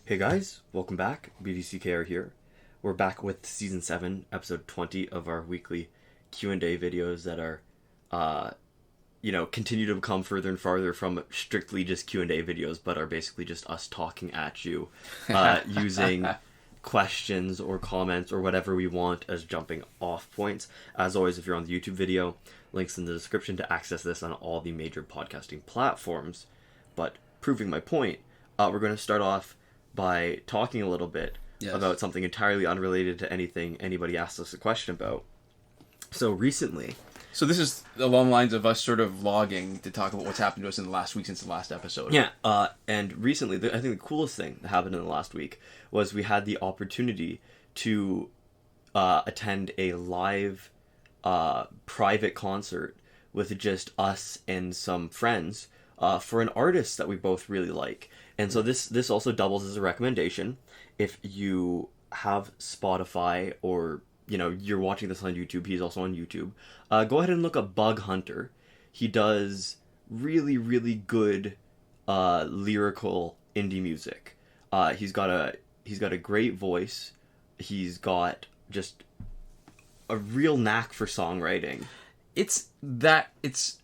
Hey guys, welcome back. BDCKR here. We're back with Season 7, Episode 20 of our weekly Q&A videos that are, continue to become further and farther from strictly just Q&A videos, but are basically just us talking at you, using questions or comments or whatever we want as jumping off points. As always, if you're on the YouTube video, links in the description to access this on all the major podcasting platforms. But proving my point, we're going to start off by talking a little bit about something entirely unrelated to anything anybody asked us a question about. So recently... So this is along the lines of us sort of vlogging to talk about what's happened to us in the last week since the last episode. Yeah, and recently, I think the coolest thing that happened in the last week was we had the opportunity to attend a live private concert with just us and some friends for an artist that we both really like. And so this also doubles as a recommendation. If you have Spotify or, you're watching this on YouTube, he's also on YouTube, go ahead and look up Bug Hunter. He does really, really good lyrical indie music. He's got a great voice. He's got just a real knack for songwriting. It's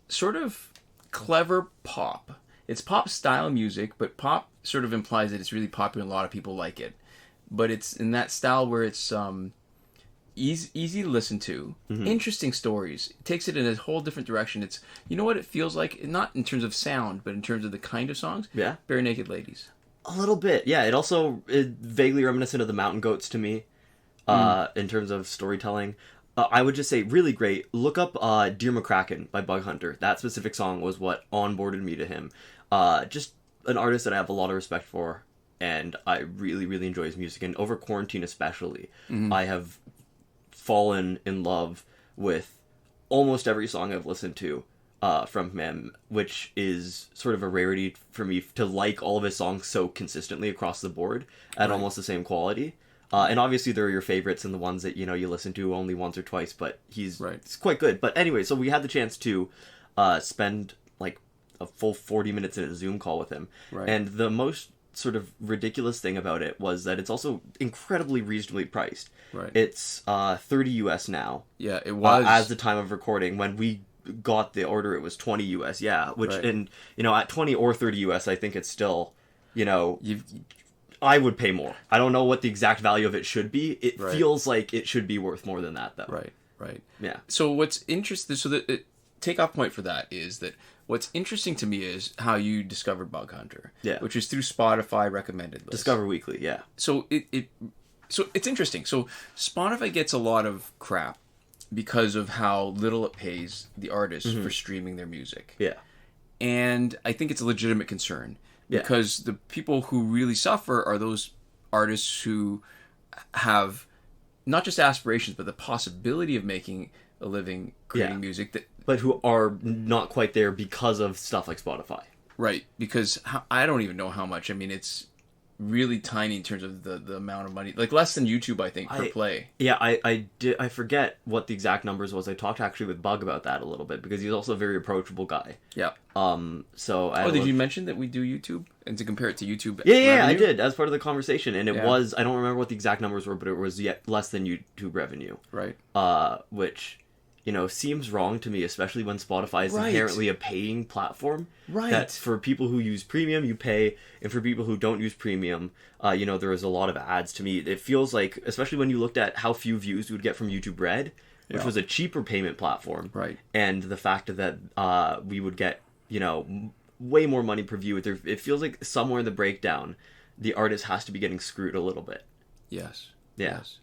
sort of clever pop. It's pop style music, but pop sort of implies that it's really popular and a lot of people like it. But it's in that style where it's easy to listen to, interesting stories. It takes it in a whole different direction. It's, what it feels like, not in terms of sound, but in terms of the kind of songs. Yeah. Bare Naked Ladies. A little bit, yeah. It also is vaguely reminiscent of the Mountain Goats to me, in terms of storytelling. I would just say, really great. Look up Dear McCracken by Bug Hunter. That specific song was what onboarded me to him. Just an artist that I have a lot of respect for, and I really, really enjoy his music. And over quarantine especially, I have fallen in love with almost every song I've listened to from him, which is sort of a rarity for me to like all of his songs so consistently across the board at almost the same quality. And obviously there are your favorites and the ones that, you listen to only once or twice, but he's quite good. But anyway, so we had the chance to spend like a full 40 minutes in a Zoom call with him. Right. And the most sort of ridiculous thing about it was that it's also incredibly reasonably priced. Right. It's $30 US now. Yeah, it was. As the time of recording. When we got the order, it was $20 US. Yeah, which, and, at 20 or 30 US, I think it's still, I would pay more. I don't know what the exact value of it should be. It feels like it should be worth more than that, though. Right. Yeah. So what's interesting, takeoff point for that is that what's interesting to me is how you discovered Bug Hunter. Yeah. Which is through Spotify recommended list. Discover Weekly, yeah. So it's interesting. So Spotify gets a lot of crap because of how little it pays the artists for streaming their music. Yeah. And I think it's a legitimate concern. Because the people who really suffer are those artists who have not just aspirations, but the possibility of making a living creating music. But who are not quite there because of stuff like Spotify. Right. Because I don't even know how much. I mean, it's really tiny in terms of the amount of money. Like less than YouTube, I think, per play. Yeah, I forget what the exact numbers was. I talked actually with Bug about that a little bit because he's also a very approachable guy. Yeah. Did you mention that we do YouTube and to compare it to YouTube? Yeah, I did as part of the conversation, and it was, I don't remember what the exact numbers were, but it was less than YouTube revenue. Right. Which, seems wrong to me, especially when Spotify is inherently a paying platform. Right. That for people who use premium, you pay, and for people who don't use premium, there is a lot of ads to me. It feels like, especially when you looked at how few views you would get from YouTube Red, which was a cheaper payment platform. Right. And the fact that we would get, way more money per view. It feels like somewhere in the breakdown, the artist has to be getting screwed a little bit. Yes. Yeah. Yes.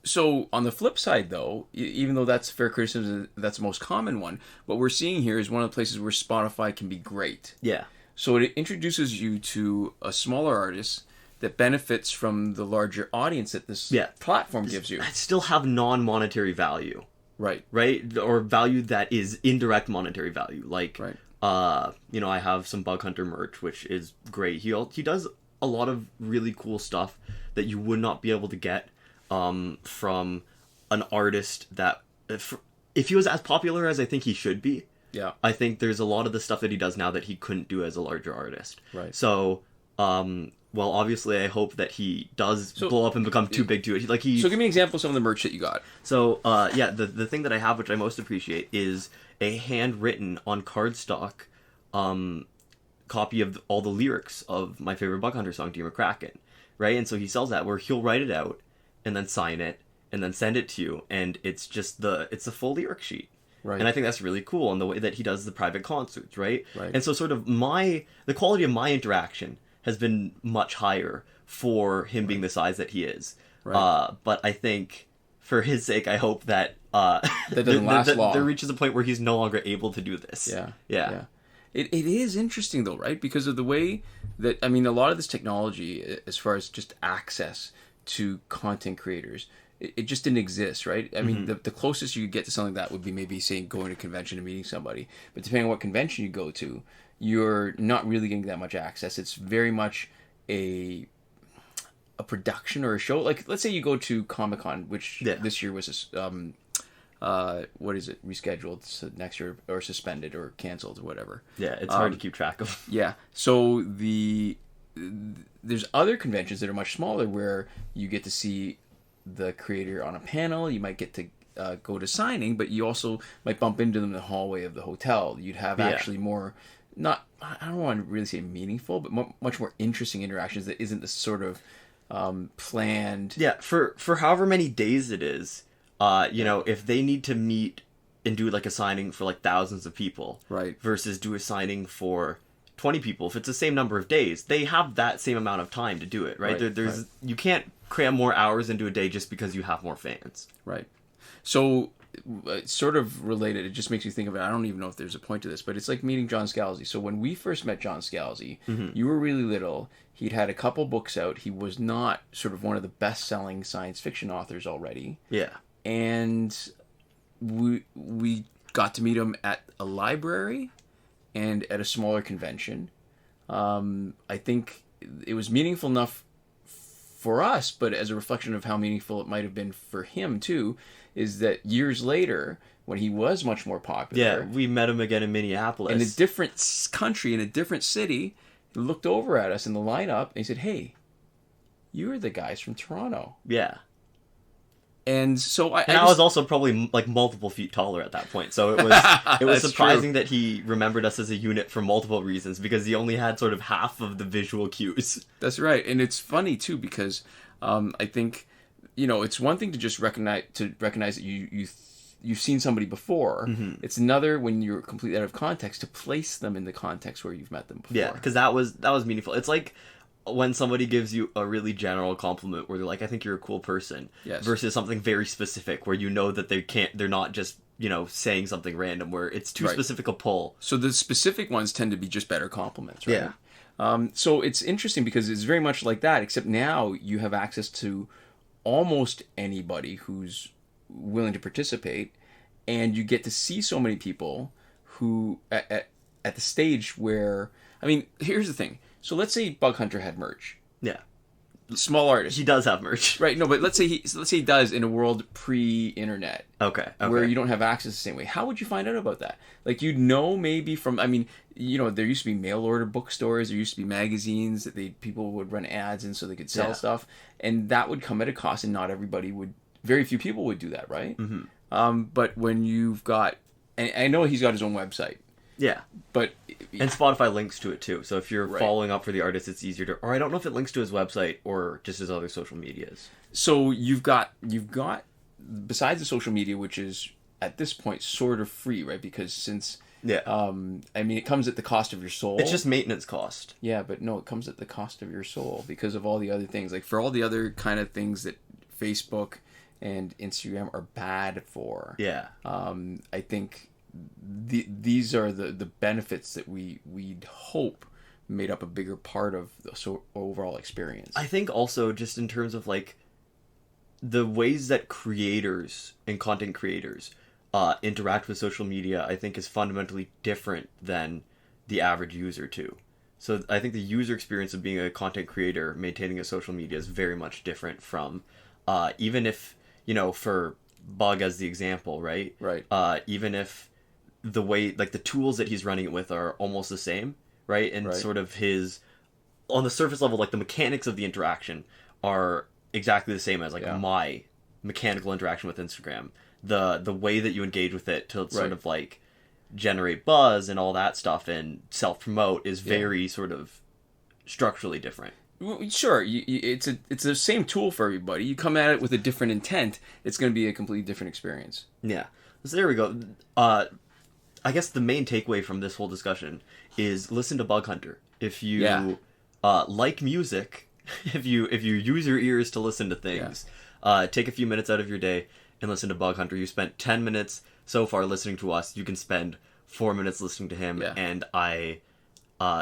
So on the flip side, though, even though that's fair criticism, that's the most common one, what we're seeing here is one of the places where Spotify can be great. Yeah. So it introduces you to a smaller artist that benefits from the larger audience that this platform gives you. I still have non-monetary value. Right. Right? Or value that is indirect monetary value. Like, I have some Bug Hunter merch, which is great. He does a lot of really cool stuff that you would not be able to get from an artist that, if he was as popular as I think he should be, I think there's a lot of the stuff that he does now that he couldn't do as a larger artist. Right. So well, obviously, I hope that he does blow up and become too big to it. Like he. So give me an example of some of the merch that you got. So, yeah, the thing that I have, which I most appreciate, is a handwritten on cardstock copy of all the lyrics of my favorite Bug Hunter song, Dear McCracken, right? And so he sells that, where he'll write it out and then sign it and then send it to you, and it's just it's a full lyric sheet. Right. And I think that's really cool in the way that he does the private concerts, right? Right. And so sort of the quality of my interaction has been much higher for him being the size that he is. Right. But I think for his sake, I hope that that doesn't last long. There reaches a point where he's no longer able to do this. Yeah. It is interesting though, right? Because of the way that, I mean, a lot of this technology, as far as just access to content creators, it just didn't exist, right? I mean, the closest you could get to something like that would be maybe, say, going to a convention and meeting somebody. But depending on what convention you go to, you're not really getting that much access. It's very much a production or a show. Like, let's say you go to Comic-Con, which this year was what is it, rescheduled next year, or suspended or canceled or whatever. Yeah, it's hard to keep track of. Yeah, so there's other conventions that are much smaller where you get to see the creator on a panel. You might get to go to signing, but you also might bump into them in the hallway of the hotel. You'd have actually more, not, I don't want to really say meaningful, but much more interesting interactions that isn't the sort of planned. Yeah, for however many days it is, you know, if they need to meet and do like a signing for like thousands of people, right, versus do a signing for 20 people, if it's the same number of days, they have that same amount of time to do it, right? There's you can't cram more hours into a day just because you have more fans. Right. So, it's sort of related. It just makes you think of it. I don't even know if there's a point to this, but it's like meeting John Scalzi. So when we first met John Scalzi, you were really little. He'd had a couple books out. He was not sort of one of the best-selling science fiction authors already. Yeah. And we got to meet him at a library and at a smaller convention. I think it was meaningful enough for us, but as a reflection of how meaningful it might have been for him too, is that years later, when he was much more popular... Yeah, we met him again in Minneapolis. In a different country, in a different city, he looked over at us in the lineup and he said, "Hey, you're the guys from Toronto." Yeah. And so I was also probably like multiple feet taller at that point, so it was surprising that he remembered us as a unit for multiple reasons, because he only had sort of half of the visual cues. That's right, and it's funny too, because I think, you know, it's one thing to just recognize that you've seen somebody before. It's another, when you're completely out of context, to place them in the context where you've met them before. Yeah, because that was meaningful. It's like when somebody gives you a really general compliment where they're like, "I think you're a cool person," versus something very specific where you know that they're not just, you know, saying something random, where it's too specific a pull. So the specific ones tend to be just better compliments, right? Yeah. So it's interesting because it's very much like that, except now you have access to almost anybody who's willing to participate, and you get to see so many people who at the stage where, I mean, here's the thing. So let's say Bug Hunter had merch. Yeah. Small artist. He does have merch. Right, no, but let's say he does in a world pre-internet. Okay. Where you don't have access the same way. How would you find out about that? Like, you'd know maybe from, I mean, you know, there used to be mail order bookstores, there used to be magazines that people would run ads in so they could sell stuff, and that would come at a cost, and not everybody would, very few people would do that, right? But when you've got, and I know he's got his own website. Yeah. But... And Spotify links to it too, so if you're following up for the artist, it's easier to... Or I don't know if it links to his website or just his other social medias. So you've got besides the social media, which is at this point sort of free, right? Because since... Yeah. I mean, it comes at the cost of your soul. It's just maintenance cost. Yeah, but no, it comes at the cost of your soul because of all the other things. Like, for all the other kind of things that Facebook and Instagram are bad for. Yeah. I think... these are the benefits that we'd hope made up a bigger part of the overall experience. I think also just in terms of like the ways that creators and content creators interact with social media, I think is fundamentally different than the average user too. So I think the user experience of being a content creator maintaining a social media is very much different from even if, you know, for Bug as the example, right? Right. Even if the way, like, the tools that he's running it with are almost the same, right? And sort of his on the surface level, like the mechanics of the interaction are exactly the same as like my mechanical interaction with Instagram. The way that you engage with it to sort of like generate buzz and all that stuff and self-promote is very sort of structurally different. Sure, it's the same tool for everybody. You come at it with a different intent, it's going to be a completely different experience. Yeah. So there we go. I guess the main takeaway from this whole discussion is listen to Bug Hunter. If you like music, if you use your ears to listen to things, take a few minutes out of your day and listen to Bug Hunter. You spent 10 minutes so far listening to us. You can spend 4 minutes listening to him, and I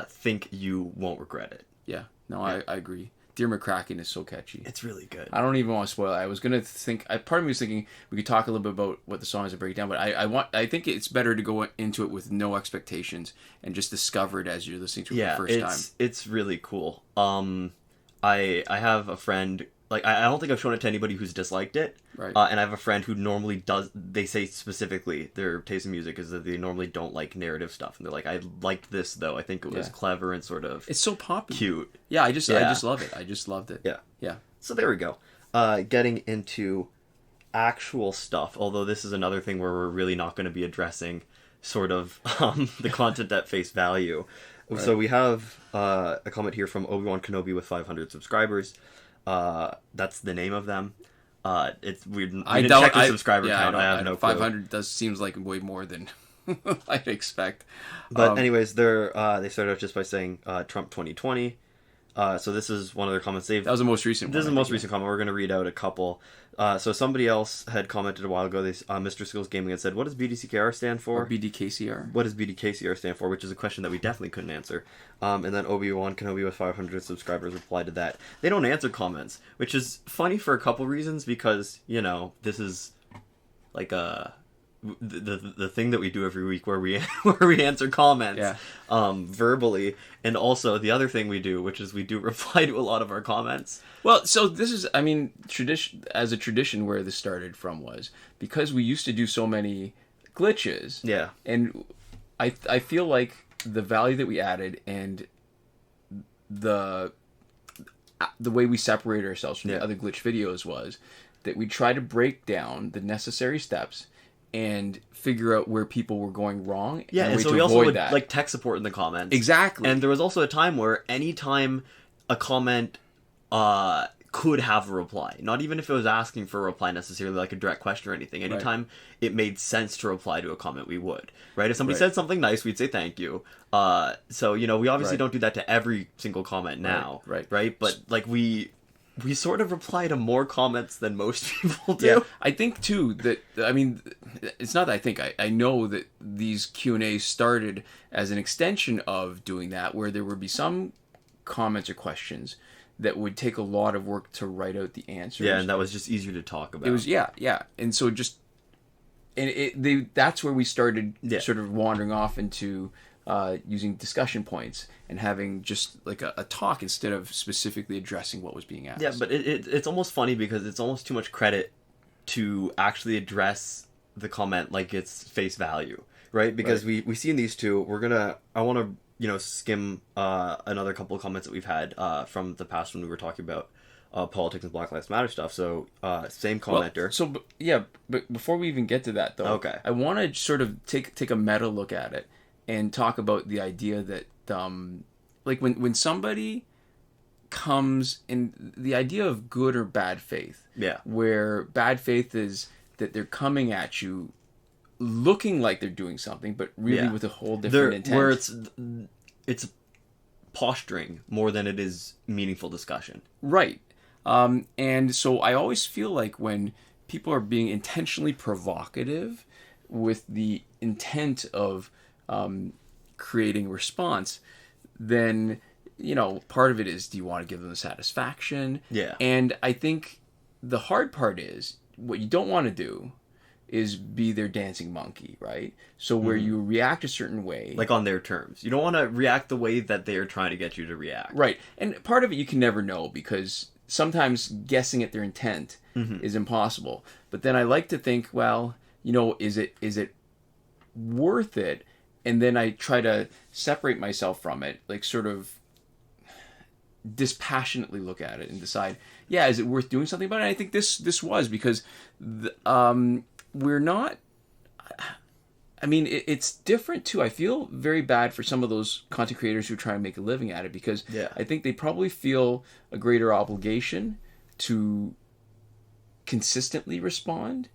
think you won't regret it. Yeah. No, I agree. Dear McCracken is so catchy. It's really good. I don't even want to spoil it. I was gonna think. Part of me was thinking we could talk a little bit about what the song is and break it down, but I think it's better to go into it with no expectations and just discover it as you're listening to it for the first time. It's really cool. I have a friend. Like, I don't think I've shown it to anybody who's disliked it. Right. And I have a friend who normally does... They say specifically their taste in music is that they normally don't like narrative stuff. And they're like, I liked this, though. I think it was clever and sort of... It's so popular. Cute. Yeah, I just love it. I just loved it. Yeah. Yeah. So there we go. Getting into actual stuff. Although this is another thing where we're really not going to be addressing sort of the content at face value. Right. So we have a comment here from Obi-Wan Kenobi with 500 subscribers. That's the name of them. It's weird. We didn't check the subscriber count. I have no clue. 500 seems like way more than I'd expect. But anyways, they started off just by saying Trump 2020. So this is one of their comments. That was the most recent one. This is the most recent comment. We're going to read out a couple. So somebody else had commented a while ago. Mr. Skills Gaming had said, "What does BDCKR stand for?" Or BDKCR. What does BDKCR stand for? Which is a question that we definitely couldn't answer. And then Obi-Wan Kenobi with 500 subscribers replied to that. They don't answer comments, which is funny for a couple reasons because, you know, this is like the thing that we do every week where we answer comments verbally, and also the other thing we do, which is we do reply to a lot of our comments. Well, so this is, I mean, tradition where this started from was because we used to do so many glitches. Yeah. And I feel like the value that we added and the way we separate ourselves from the other glitch videos was that we try to break down the necessary steps and figure out where people were going wrong. Yeah, and so we also would like tech support in the comments. Exactly. And there was also a time where anytime a comment could have a reply, not even if it was asking for a reply necessarily, like a direct question or anything. Anytime it made sense to reply to a comment, we would. Right? If somebody said something nice, we'd say thank you. So, you know, we obviously don't do that to every single comment now. Right? But like we sort of reply to more comments than most people do. Yeah, I think, too, that, I mean, it's not that I think. I know that these Q&As started as an extension of doing that, where there would be some comments or questions that would take a lot of work to write out the answers. Yeah, and that was just easier to talk about. It was, yeah. And so that's where we started sort of wandering off into... using discussion points and having just like a talk instead of specifically addressing what was being asked. Yeah, but it's almost funny because it's almost too much credit to actually address the comment like it's face value, right? Because we see in these two, I want to, you know, skim another couple of comments that we've had from the past when we were talking about politics and Black Lives Matter stuff. So same commenter. But before we even get to that though, I want to sort of take a meta look at it and talk about the idea that, like, when somebody comes in, the idea of good or bad faith. Yeah. Where bad faith is that they're coming at you looking like they're doing something, but really with a whole different intent. Where it's posturing more than it is meaningful discussion. Right. And so I always feel like when people are being intentionally provocative with the intent of creating a response, then, you know, part of it is, do you want to give them the satisfaction? Yeah. And I think the hard part is, what you don't want to do is be their dancing monkey, right? So where you react a certain way. Like on their terms. You don't want to react the way that they are trying to get you to react. Right. And part of it you can never know, because sometimes guessing at their intent is impossible. But then I like to think, well, you know, is it worth it? And then I try to separate myself from it, like sort of dispassionately look at it and decide, yeah, is it worth doing something about it? And I think this was, because we're not. I mean, it's different too. I feel very bad for some of those content creators who try and make a living at it, because I think they probably feel a greater obligation to consistently respond,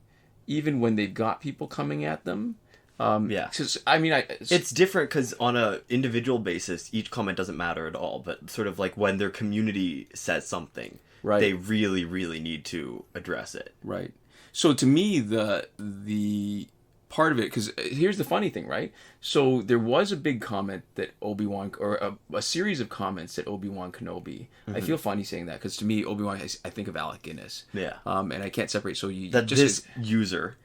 even when they've got people coming at them. Cause, I mean, it's different because on a individual basis, each comment doesn't matter at all. But sort of like when their community says something, they really, really need to address it. Right. So to me, the part of it, because here's the funny thing, right? So there was a big comment that Obi-Wan, or a series of comments that Obi-Wan Kenobi. I feel funny saying that, because to me, Obi-Wan, I think of Alec Guinness. Yeah. And I can't separate. So this user.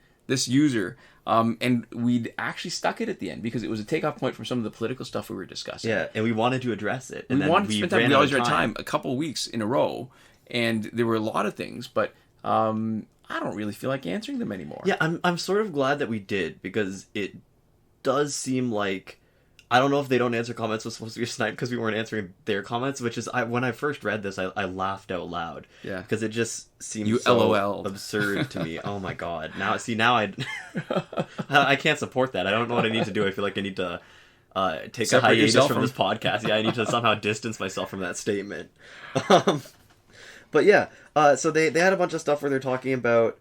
And we'd actually stuck it at the end because it was a takeoff point from some of the political stuff we were discussing. Yeah, and we wanted to address it. And we wanted to spend time. We always ran time a couple of weeks in a row, and there were a lot of things, but I don't really feel like answering them anymore. Yeah, I'm sort of glad that we did, because it does seem like, I don't know if they don't answer comments was supposed to be sniped because we weren't answering their comments, which is, when I first read this, I laughed out loud. Yeah. Because it just seems so absurd to me. Oh my god. Now I can't support that. I don't know what I need to do. I feel like I need to take a hiatus from this podcast. Yeah, I need to somehow distance myself from that statement. But yeah, so they had a bunch of stuff where they're talking about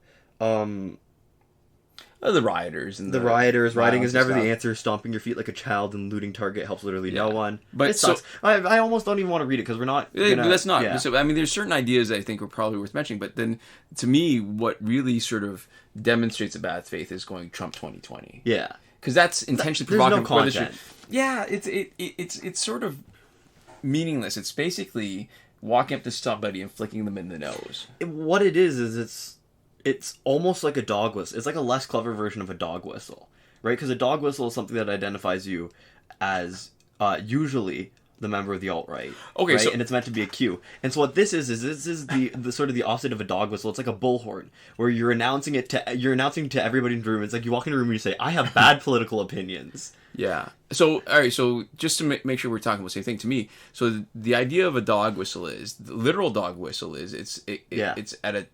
the rioters and the rioters. Rioting is never the answer. Stomping your feet like a child and looting Target helps literally no one. But it sucks. I almost don't even want to read it because we're not. That's not. Yeah. So I mean, there's certain ideas I think are probably worth mentioning. But then, to me, what really sort of demonstrates a bad faith is going Trump 2020. Yeah, because that's intentionally provocative. There's no content. Yeah, it's sort of meaningless. It's basically walking up to somebody and flicking them in the nose. What it is it's almost like a dog whistle. It's like a less clever version of a dog whistle, right? Because a dog whistle is something that identifies you as usually the member of the alt-right. Okay, right? And it's meant to be a cue. And so what this is the sort of the opposite of a dog whistle. It's like a bullhorn, where you're announcing to everybody in the room. It's like you walk in a room and you say, "I have bad political opinions." Yeah. So, all right. So, just to make sure we're talking about the same thing, to me, so the idea of a dog whistle is, the literal dog whistle is, it's at a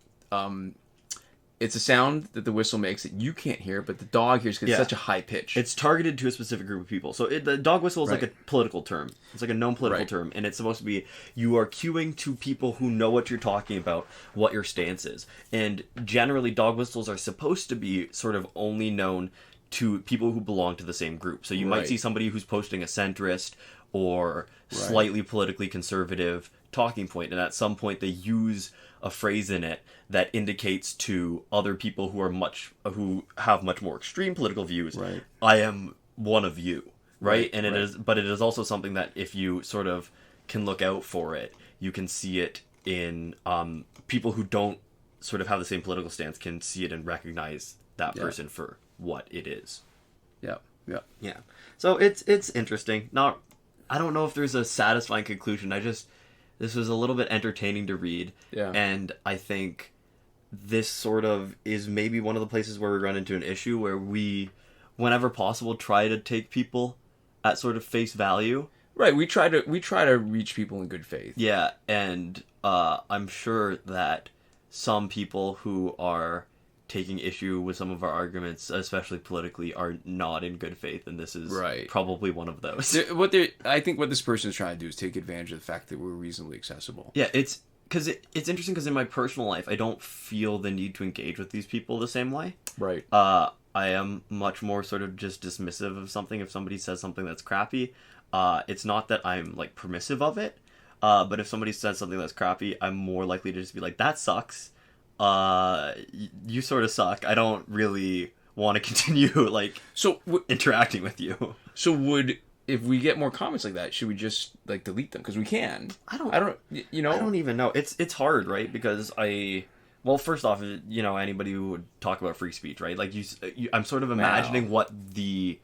it's a sound that the whistle makes that you can't hear, but the dog hears because it's such a high pitch. It's targeted to a specific group of people. So the dog whistle is like a political term. It's like a known political term, and it's supposed to be, you are cueing to people who know what you're talking about, what your stance is. And generally, dog whistles are supposed to be sort of only known to people who belong to the same group. So you might see somebody who's posting a centrist or slightly politically conservative talking point, and at some point they use a phrase in it that indicates to other people who have much more extreme political views, I am one of you, right? And it is also something that if you sort of can look out for it, you can see it in people who don't sort of have the same political stance can see it and recognize that person for what it is. Yeah. So it's interesting. I don't know if there's a satisfying conclusion. This was a little bit entertaining to read. Yeah. And I think this sort of is maybe one of the places where we run into an issue where we, whenever possible, try to take people at sort of face value. Right. We try to reach people in good faith. Yeah. And I'm sure that some people who are taking issue with some of our arguments, especially politically, are not in good faith, and this is probably one of those. I think what this person is trying to do is take advantage of the fact that we're reasonably accessible. Yeah, it's interesting because in my personal life, I don't feel the need to engage with these people the same way. Right. I am much more sort of just dismissive of something if somebody says something that's crappy. It's not that I'm like permissive of it, but if somebody says something that's crappy, I'm more likely to just be like, that sucks. You sort of suck. I don't really want to continue interacting with you. So if we get more comments like that, should we just delete them? Because we can. I don't even know. It's hard, right? Because first off, anybody who would talk about free speech, right? I'm sort of imagining what the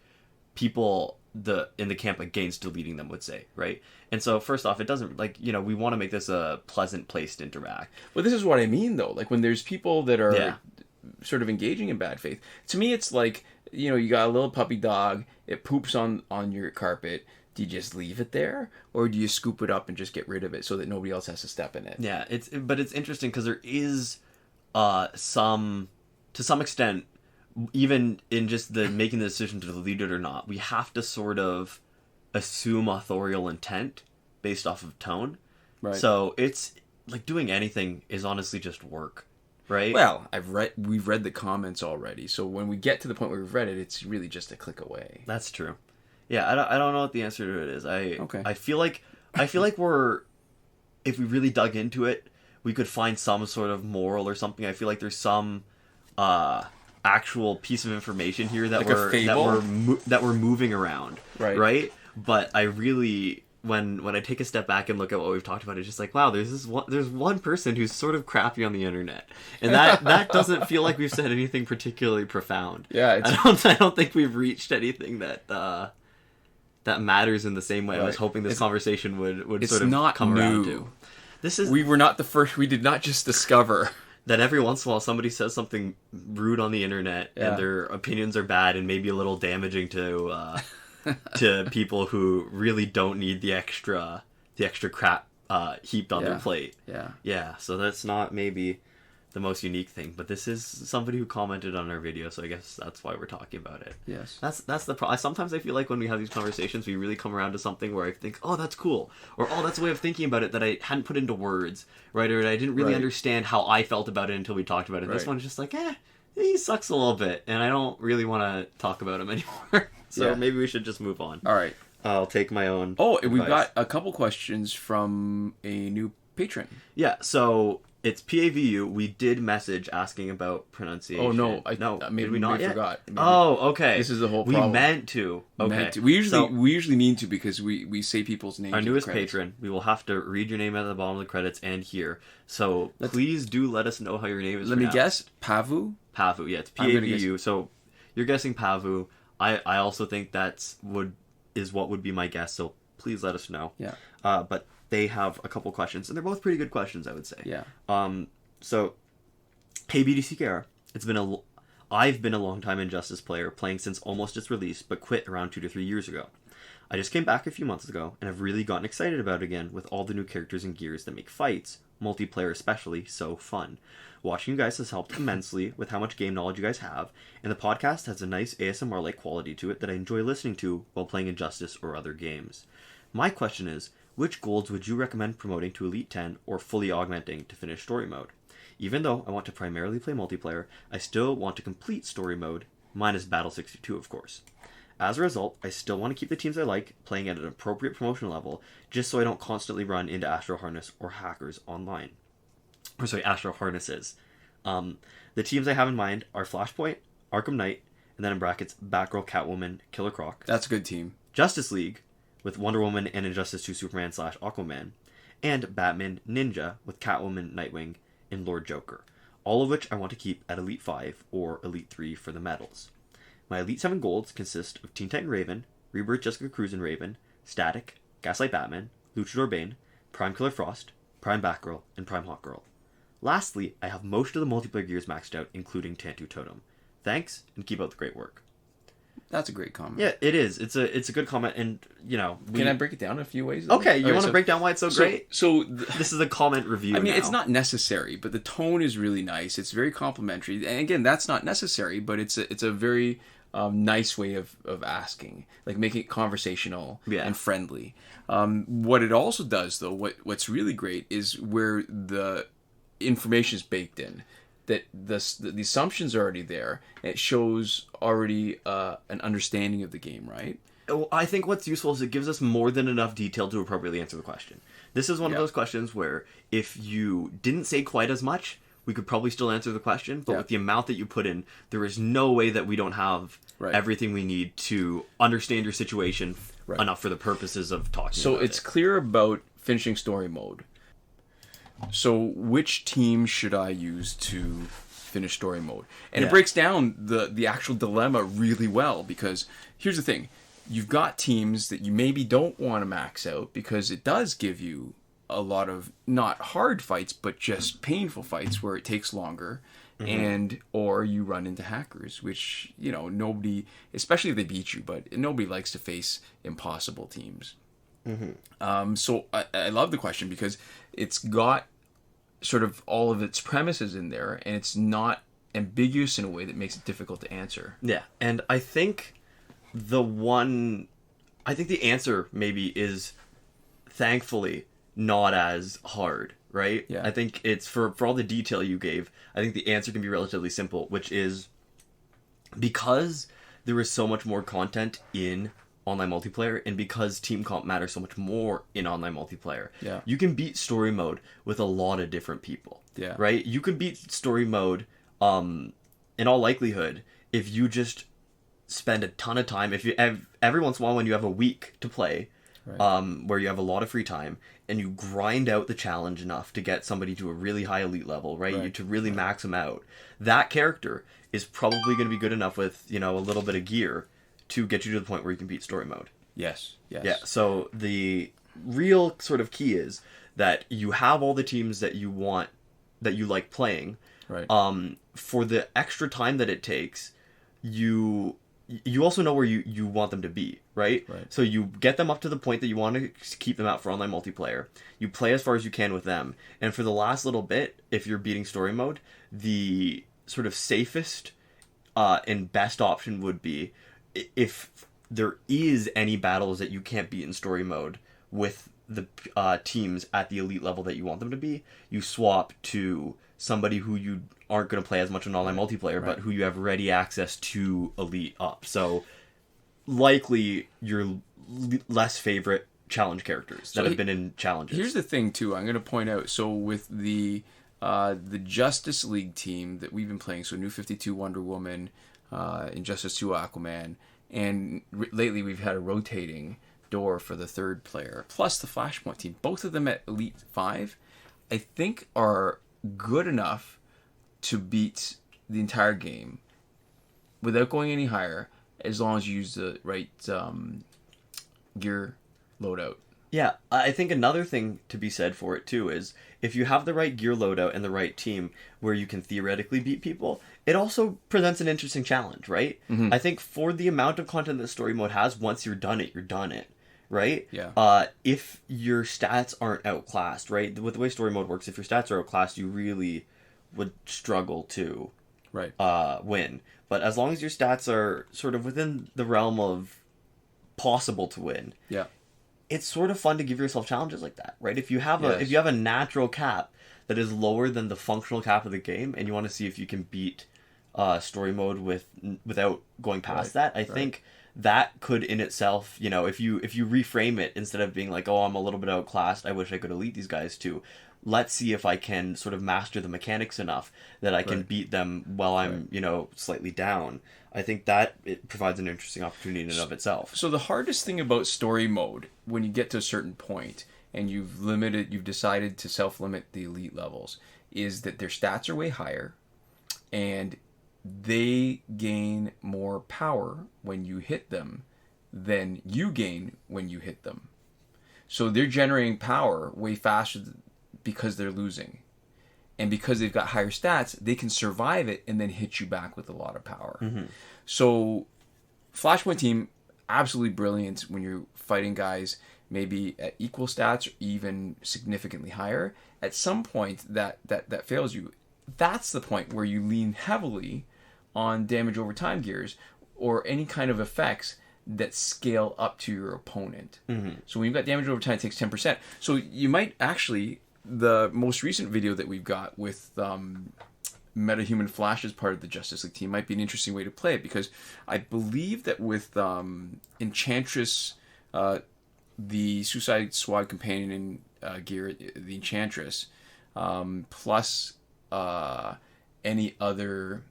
people in the camp against deleting them would say, right? And so first off, it doesn't we want to make this a pleasant place to interact. Well, this is what I mean though. When there's people that are sort of engaging in bad faith, to me it's like, you got a little puppy dog, it poops on your carpet, Do you just leave it there, or do you scoop it up and just get rid of it so that nobody else has to step in it? Yeah, but it's interesting because there is to some extent, even in just the making the decision to delete it or not, we have to sort of assume authorial intent based off of tone. Right. So it's like doing anything is honestly just work, right? Well, we've read the comments already, so when we get to the point where we've read it, it's really just a click away. That's true. Yeah, I don't know what the answer to it is. Okay. I feel like we're, if we really dug into it, we could find some sort of moral or something. I feel like there's some actual piece of information here that like we're moving around, right? But I really, when I take a step back and look at what we've talked about, it's just like, wow, there's one person who's sort of crappy on the internet, and that doesn't feel like we've said anything particularly profound. Yeah, I don't think we've reached anything that matters in the same way. I was hoping this conversation would sort of come around to. We were not the first. We did not just discover that every once in a while somebody says something rude on the internet and their opinions are bad and maybe a little damaging to to people who really don't need the extra crap heaped on their plate. Yeah. So that's not maybe the most unique thing, but this is somebody who commented on our video, so I guess that's why we're talking about it. Yes. That's the problem. Sometimes I feel like when we have these conversations, we really come around to something where I think, oh, that's cool, or oh, that's a way of thinking about it that I hadn't put into words, right? Or I didn't really understand how I felt about it until we talked about it. This one's just like, he sucks a little bit, and I don't really want to talk about him anymore. So maybe we should just move on. All right. I'll take my own advice. We've got a couple questions from a new patron. Yeah, so it's PAVU. We did message asking about pronunciation. Oh, no. Maybe we not yet? Forgot. Maybe. Oh, okay. This is the whole problem. We meant to. Okay. We usually mean to because we say people's names. Our newest patron. We will have to read your name at the bottom of the credits and here. So please do let us know how your name is pronounced. Let me guess. Pavu? Pavu, yeah. It's PAVU. So you're guessing Pavu. I also think is what would be my guess, so please let us know. Yeah. But they have a couple questions, and they're both pretty good questions, I would say. Yeah. So, hey BDCKR, I've been a long-time Injustice player, playing since almost its release, but quit around 2 to 3 years ago. I just came back a few months ago, and have really gotten excited about it again with all the new characters and gears that make fights, multiplayer especially, so fun. Watching you guys has helped immensely with how much game knowledge you guys have, and the podcast has a nice ASMR-like quality to it that I enjoy listening to while playing Injustice or other games. My question is, which golds would you recommend promoting to Elite 10 or fully augmenting to finish story mode? Even though I want to primarily play multiplayer, I still want to complete story mode, minus Battle 62 of course. As a result, I still want to keep the teams I like playing at an appropriate promotion level, just so I don't constantly run into Astro Harness or hackers online. Astro Harnesses. The teams I have in mind are Flashpoint, Arkham Knight, and then in brackets, Batgirl, Catwoman, Killer Croc. That's a good team. Justice League, with Wonder Woman and Injustice 2 Superman / Aquaman, and Batman Ninja with Catwoman, Nightwing, and Lord Joker, all of which I want to keep at Elite 5 or Elite 3 for the medals. My Elite 7 golds consist of Teen Titan Raven, Rebirth Jessica Cruz and Raven, Static, Gaslight Batman, Luchador Bane, Prime Killer Frost, Prime Batgirl, and Prime Hawkgirl. Lastly, I have most of the multiplayer gears maxed out, including Tantu Totem. Thanks, and keep up the great work. That's a great comment. Yeah, it is. It's a good comment, and can I break it down in a few ways? Okay, you want to break down why it's so great? So this is a comment review. I mean, now. It's not necessary, but the tone is really nice. It's very complimentary, and again, that's not necessary, but it's a very nice way of asking, like making it conversational and friendly. What it also does, though, what's really great is where the information is baked in. That the assumptions are already there. It shows already an understanding of the game, right? Well, I think what's useful is it gives us more than enough detail to appropriately answer the question. This is one of those questions where if you didn't say quite as much, we could probably still answer the question, but with the amount that you put in, there is no way that we don't have everything we need to understand your situation enough for the purposes of talking about it. So it's clear about finishing story mode. So which team should I use to finish story mode? And it breaks down the actual dilemma really well, because here's the thing. You've got teams that you maybe don't want to max out because it does give you a lot of not hard fights, but just painful fights where it takes longer. And or you run into hackers, which, you know, nobody, especially if they beat you, but nobody likes to face impossible teams. So I love the question because it's got sort of all of its premises in there, and it's not ambiguous in a way that makes it difficult to answer. Yeah, and I think the answer maybe is thankfully not as hard, right? Yeah. I think it's for all the detail you gave, I think the answer can be relatively simple, which is because there is so much more content in online multiplayer, and because team comp matters so much more in online multiplayer, you can beat story mode with a lot of different people. Yeah. Right? You could beat story mode in all likelihood if you just spend a ton of time, if you have, every once in a while when you have a week to play, where you have a lot of free time, and you grind out the challenge enough to get somebody to a really high elite level, right? To really max them out. That character is probably going to be good enough with, you know, a little bit of gear to get you to the point where you can beat story mode. Yes. Yeah, so the real sort of key is that you have all the teams that you want, that you like playing. Right. For the extra time that it takes, you also know where you want them to be, right? So you get them up to the point that you want to keep them out for online multiplayer. You play as far as you can with them. And for the last little bit, if you're beating story mode, the sort of safest and best option would be, if there is any battles that you can't beat in story mode with the teams at the elite level that you want them to be, you swap to somebody who you aren't going to play as much in online multiplayer, but who you have ready access to elite up. So likely your less favorite challenge characters that have been in challenges. Here's the thing too, I'm going to point out, so with the Justice League team that we've been playing, so New 52 Wonder Woman, Injustice 2 Aquaman, and lately we've had a rotating door for the third player, plus the Flashpoint team, both of them at Elite 5, I think are good enough to beat the entire game without going any higher, as long as you use the right gear loadout. Yeah, I think another thing to be said for it too is if you have the right gear loadout and the right team where you can theoretically beat people, it also presents an interesting challenge, right? I think for the amount of content that story mode has, once you're done it, right? Yeah. If your stats aren't outclassed, right? With the way story mode works, if your stats are outclassed, you really would struggle to win. But as long as your stats are sort of within the realm of possible to win, it's sort of fun to give yourself challenges like that, right? If you have a natural cap that is lower than the functional cap of the game, and you want to see if you can beat story mode without going past that, I think that could in itself, you know, if you reframe it, instead of being like, oh, I'm a little bit outclassed, I wish I could elite these guys too, let's see if I can sort of master the mechanics enough that I can beat them while I'm, you know, slightly down. I think that it provides an interesting opportunity in and of itself. So the hardest thing about story mode, when you get to a certain point and you've decided to self-limit the elite levels, is that their stats are way higher and they gain more power when you hit them than you gain when you hit them. So they're generating power way faster because they're losing. And because they've got higher stats, they can survive it and then hit you back with a lot of power. So Flashpoint team, absolutely brilliant when you're fighting guys maybe at equal stats or even significantly higher. At some point that fails you. That's the point where you lean heavily on damage over time gears or any kind of effects that scale up to your opponent. So when you've got damage over time, it takes 10%. So you might actually, the most recent video that we've got with Metahuman Flash as part of the Justice League team might be an interesting way to play it, because I believe that with Enchantress, the Suicide Squad companion gear, the Enchantress, plus any other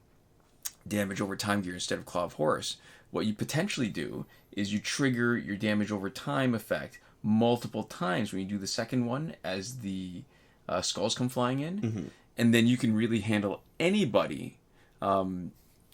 damage over time gear instead of Claw of Horus, what you potentially do is you trigger your damage over time effect multiple times when you do the second one as the skulls come flying in, and then you can really handle anybody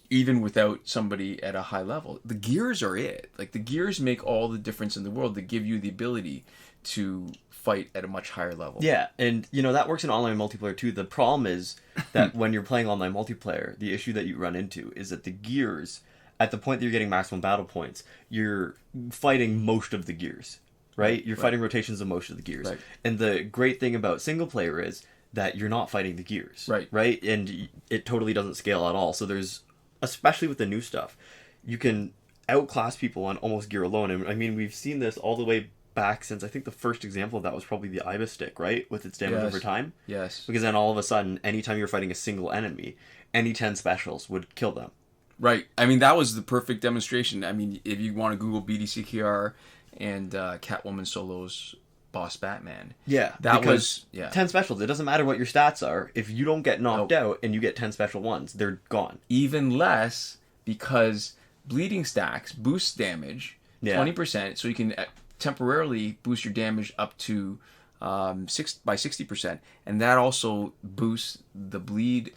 even without somebody at a high level. The gears are it. Like, the gears make all the difference in the world. They give you the ability to fight at a much higher level. Yeah, and that works in online multiplayer too. The problem is that when you're playing online multiplayer, the issue that you run into is that the gears, at the point that you're getting maximum battle points, you're fighting most of the gears, right? You're fighting rotations of most of the gears. Right. And the great thing about single player is that you're not fighting the gears. Right? And it totally doesn't scale at all. So there's, especially with the new stuff, you can outclass people on almost gear alone. And I mean, we've seen this all the way back since, I think the first example of that was probably the Ibis stick, right? With its damage over time. Yes. Because then all of a sudden, anytime you're fighting a single enemy, any 10 specials would kill them. Right. I mean, that was the perfect demonstration. I mean, if you want to Google BDCKR and Catwoman Solo's Boss Batman. Yeah. That was 10 specials. It doesn't matter what your stats are. If you don't get knocked out and you get 10 special ones, they're gone. Even less, because bleeding stacks boost damage 20%, so you can temporarily boost your damage up to 60%, and that also boosts the bleed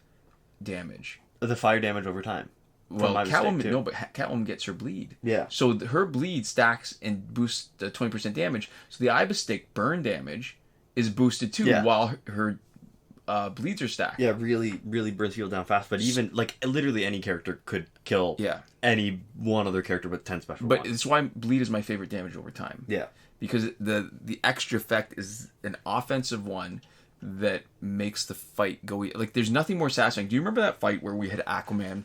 damage. The fire damage over time. Well, Catwoman, but Catwoman gets her bleed. Yeah. So her bleed stacks and boosts the 20% damage. So the Ibis stick burn damage is boosted too, while her bleeds are stacked. Yeah, really, really burns people down fast. But even, like, literally any character could kill any one other character with 10 special ones. But it's why bleed is my favorite damage over time. Yeah. Because the extra effect is an offensive one that makes the fight go... Like, there's nothing more satisfying. Do you remember that fight where we had Aquaman...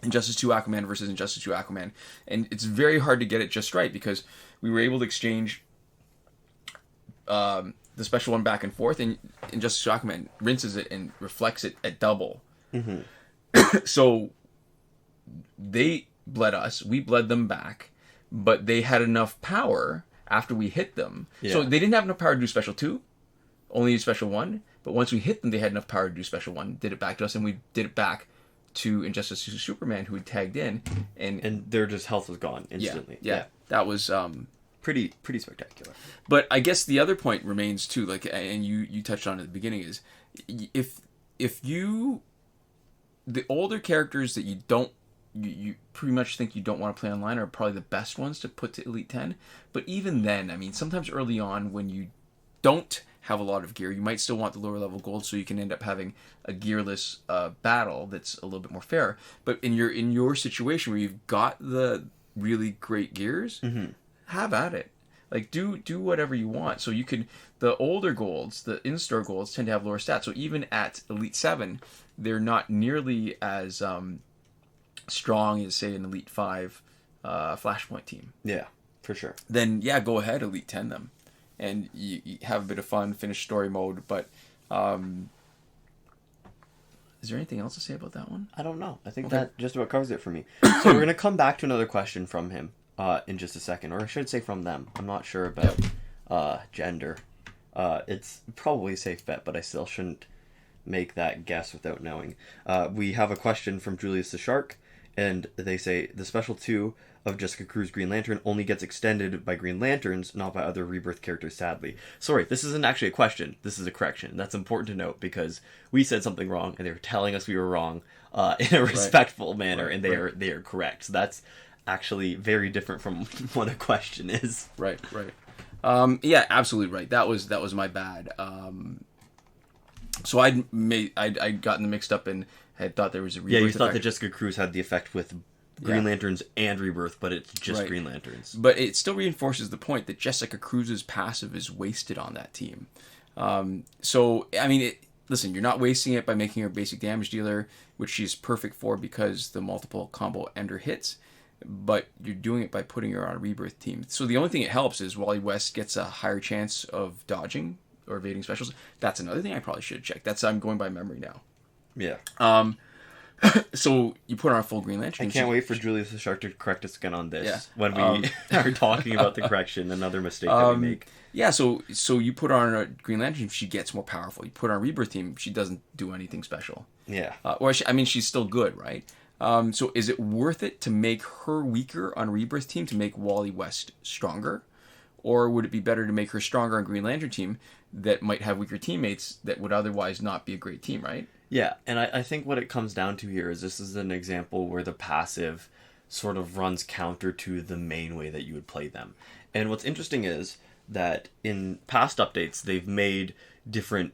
Injustice 2 Aquaman versus Injustice 2 Aquaman, and it's very hard to get it just right because we were able to exchange the special one back and forth, and Injustice 2 Aquaman rinses it and reflects it at double. Mm-hmm. So they bled us, we bled them back, but they had enough power after we hit them. Yeah. So they didn't have enough power to do special 2, only special 1, but once we hit them, they had enough power to do special 1, did it back to us, and we did it back to Injustice 2 Superman, who had tagged in, and their just health was gone instantly. Yeah. That was pretty spectacular. But I guess the other point remains too, like, and you touched on it at the beginning, is if you, the older characters that you pretty much think you don't want to play online are probably the best ones to put to Elite 10. But even then, I mean, sometimes early on when you don't have a lot of gear, you might still want the lower level gold, so you can end up having a gearless battle that's a little bit more fair. But in your situation where you've got the really great gears, have at it. Like, do whatever you want. So you can, the older golds, the in-store golds, tend to have lower stats. So even at Elite 7, they're not nearly as strong as, say, an Elite 5 Flashpoint team. Yeah, for sure. Then, go ahead, Elite 10 them. And you have a bit of fun, finish story mode, but is there anything else to say about that one? I don't know. I think that just about covers it for me. So we're going to come back to another question from him in just a second, or I should say from them. I'm not sure about gender. It's probably a safe bet, but I still shouldn't make that guess without knowing. We have a question from Julius the Shark, and they say, the special 2 of Jessica Cruz Green Lantern only gets extended by Green Lanterns, not by other Rebirth characters, sadly. Sorry, this isn't actually a question. This is a correction. That's important to note because we said something wrong and they were telling us we were wrong in a respectful manner, and they are correct. So that's actually very different from what a question is. Right. Yeah, absolutely right. That was my bad. So I'd gotten them mixed up and had thought there was a Rebirth. Yeah, you thought that Jessica Cruz had the effect with Green Lanterns and Rebirth, but it's just Green Lanterns. But it still reinforces the point that Jessica Cruz's passive is wasted on that team. So, I mean, listen, you're not wasting it by making her basic damage dealer, which she's perfect for because the multiple combo ender hits, but you're doing it by putting her on a Rebirth team. So the only thing it helps is Wally West gets a higher chance of dodging or evading specials. That's another thing I probably should have checked. I'm going by memory now. Yeah. So you put on a full Green Lantern. I can't wait for Julius the Shark to correct us again on this when we are talking about the correction, another mistake that we make. Yeah, so you put on a Green Lantern, she gets more powerful. You put on a Rebirth team, she doesn't do anything special. Yeah. She's still good, right? So is it worth it to make her weaker on Rebirth team to make Wally West stronger? Or would it be better to make her stronger on Green Lantern team that might have weaker teammates that would otherwise not be a great team, right? Yeah, and I think what it comes down to here is this is an example where the passive sort of runs counter to the main way that you would play them. And what's interesting is that in past updates, they've made different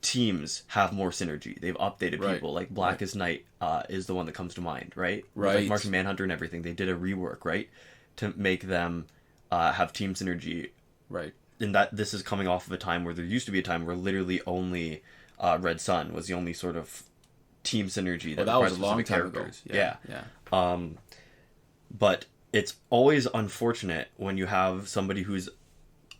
teams have more synergy. They've updated people. Like Blackest Night is the one that comes to mind, right? Right. Like Martian Manhunter and everything. They did a rework, right? To make them have team synergy. Right. And that this is coming off of a time where there used to be a time where literally only Red Sun was the only sort of team synergy that was a long time ago. Yeah. But it's always unfortunate when you have somebody who's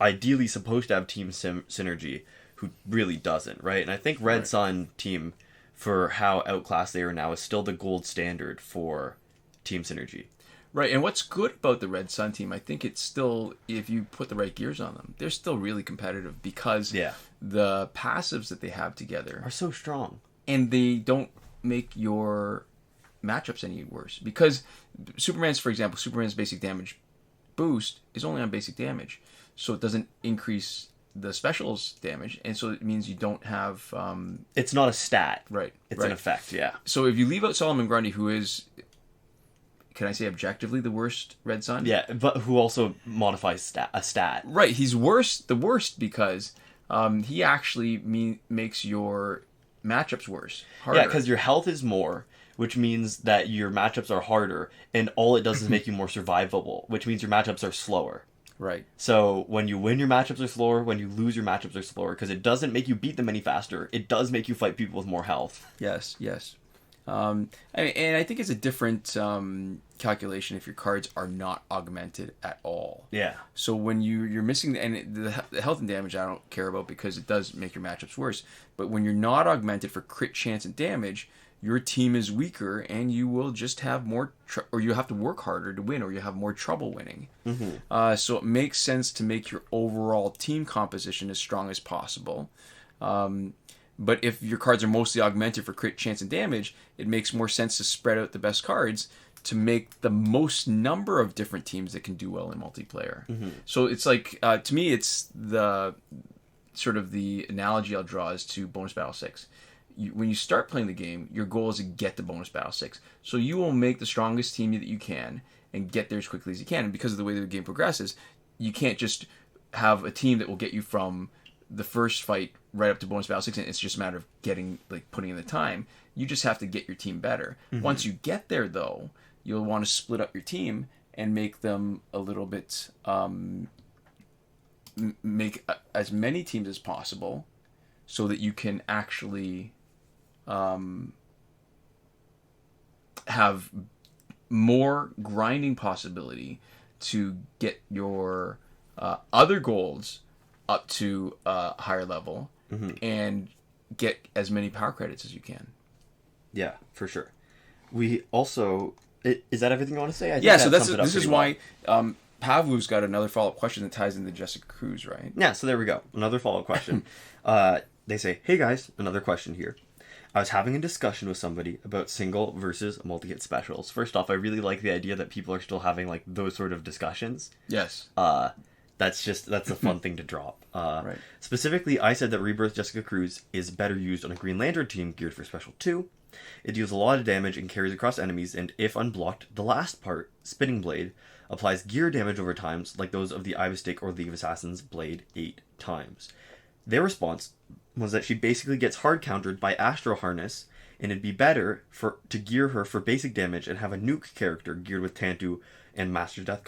ideally supposed to have team synergy who really doesn't, right? And I think Red Sun team, for how outclassed they are now, is still the gold standard for team synergy. Right, and what's good about the Red Sun team, I think it's still, if you put the right gears on them, they're still really competitive because the passives that they have together are so strong. And they don't make your matchups any worse. Because Superman's basic damage boost is only on basic damage. So it doesn't increase the specials damage, and so it means you don't have... it's not a stat. Right. It's an effect, yeah. So if you leave out Solomon Grundy, who is... Can I say objectively the worst Red Sun? Yeah, but who also modifies a stat. Right, he's the worst because he actually makes your matchups worse, harder. Yeah, because your health is more, which means that your matchups are harder, and all it does is make you more survivable, which means your matchups are slower. Right. So when you win, your matchups are slower. When you lose, your matchups are slower, because it doesn't make you beat them any faster. It does make you fight people with more health. Yes. And I think it's a different calculation if your cards are not augmented at all. Yeah. So when you're missing the health and damage, I don't care about because it does make your matchups worse. But when you're not augmented for crit chance and damage, your team is weaker and you will just have more, or you have to work harder to win, or you have more trouble winning. Mm-hmm. So it makes sense to make your overall team composition as strong as possible. But if your cards are mostly augmented for crit chance and damage, it makes more sense to spread out the best cards to make the most number of different teams that can do well in multiplayer. Mm-hmm. So it's like, to me, it's the sort of the analogy I'll draw is to Bonus Battle 6. When you start playing the game, your goal is to get to Bonus Battle 6. So you will make the strongest team that you can and get there as quickly as you can. And because of the way the game progresses, you can't just have a team that will get you from the first fight right up to Bonus Battle 6, and it's just a matter of putting in the time. You just have to get your team better. Mm-hmm. Once you get there, though, you'll want to split up your team and make them a little bit... make as many teams as possible so that you can actually have more grinding possibility to get your other goals up to a higher level, mm-hmm. and get as many power credits as you can. Yeah, for sure. We also... Is that everything you want to say? So this is why Pavlov's got another follow-up question that ties into Jessica Cruz, right? Yeah, so there we go. Another follow-up question. They say, hey guys, another question here. I was having a discussion with somebody about single versus multi-hit specials. First off, I really like the idea that people are still having like those sort of discussions. Yes. That's a fun thing to drop. Right. Specifically, I said that Rebirth Jessica Cruz is better used on a Green Lantern team geared for Special 2. It deals a lot of damage and carries across enemies, and if unblocked, the last part, Spinning Blade, applies gear damage over times, like those of the Eye Mistake or League of Assassins Blade 8 times. Their response was that she basically gets hard countered by Astro Harness, and it'd be better to gear her for basic damage and have a nuke character geared with Tantu and Master's Death